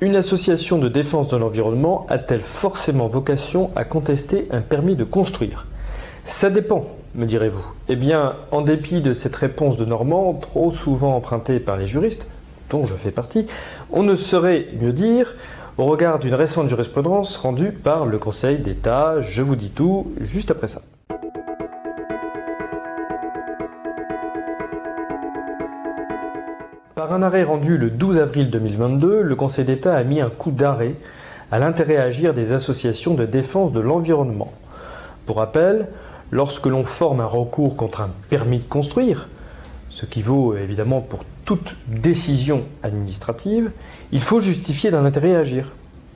Une association de défense de l'environnement a-t-elle forcément vocation à contester un permis de construire? Ça dépend, me direz-vous. Eh bien, en dépit de cette réponse de Normand, trop souvent empruntée par les juristes, dont je fais partie, on ne saurait mieux dire au regard d'une récente jurisprudence rendue par le Conseil d'État. Je vous dis tout juste après ça. Par un arrêt rendu le 12 avril 2022, le Conseil d'État a mis un coup d'arrêt à l'intérêt à agir des associations de défense de l'environnement. Pour rappel, lorsque l'on forme un recours contre un permis de construire, ce qui vaut évidemment pour toute décision administrative, il faut justifier d'un intérêt à agir.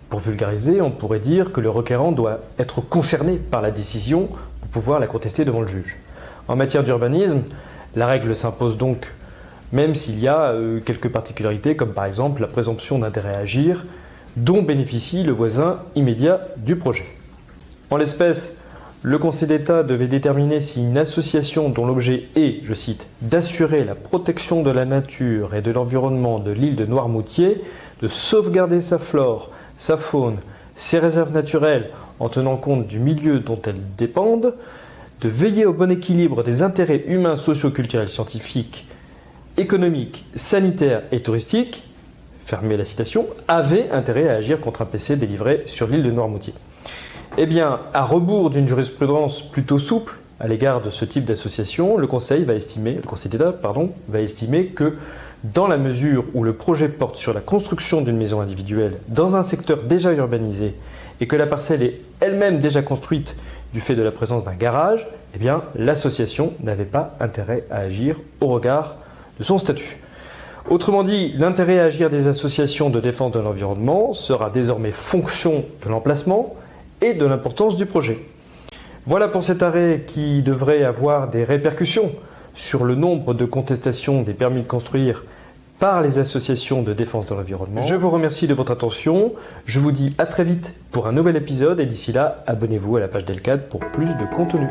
Pour vulgariser, on pourrait dire que le requérant doit être concerné par la décision pour pouvoir la contester devant le juge. En matière d'urbanisme, la règle s'impose donc, même s'il y a quelques particularités, comme par exemple la présomption d'intérêt à agir, dont bénéficie le voisin immédiat du projet. En l'espèce, le Conseil d'État devait déterminer si une association dont l'objet est, je cite, « d'assurer la protection de la nature et de l'environnement de l'île de Noirmoutier, de sauvegarder sa flore, sa faune, ses réserves naturelles en tenant compte du milieu dont elles dépendent, de veiller au bon équilibre des intérêts humains, socio-culturels, scientifiques, économiques, sanitaires et touristiques », fermez la citation, avait intérêt à agir contre un PC délivré sur l'île de Noirmoutier. Eh bien, à rebours d'une jurisprudence plutôt souple à l'égard de ce type d'association, le Conseil d'État va estimer que dans la mesure où le projet porte sur la construction d'une maison individuelle dans un secteur déjà urbanisé et que la parcelle est elle-même déjà construite du fait de la présence d'un garage, eh bien, l'association n'avait pas intérêt à agir au regard de son statut. Autrement dit, l'intérêt à agir des associations de défense de l'environnement sera désormais fonction de l'emplacement et de l'importance du projet. Voilà pour cet arrêt qui devrait avoir des répercussions sur le nombre de contestations des permis de construire par les associations de défense de l'environnement. Je vous remercie de votre attention. Je vous dis à très vite pour un nouvel épisode et d'ici là, abonnez-vous à la page d'Elcad pour plus de contenu.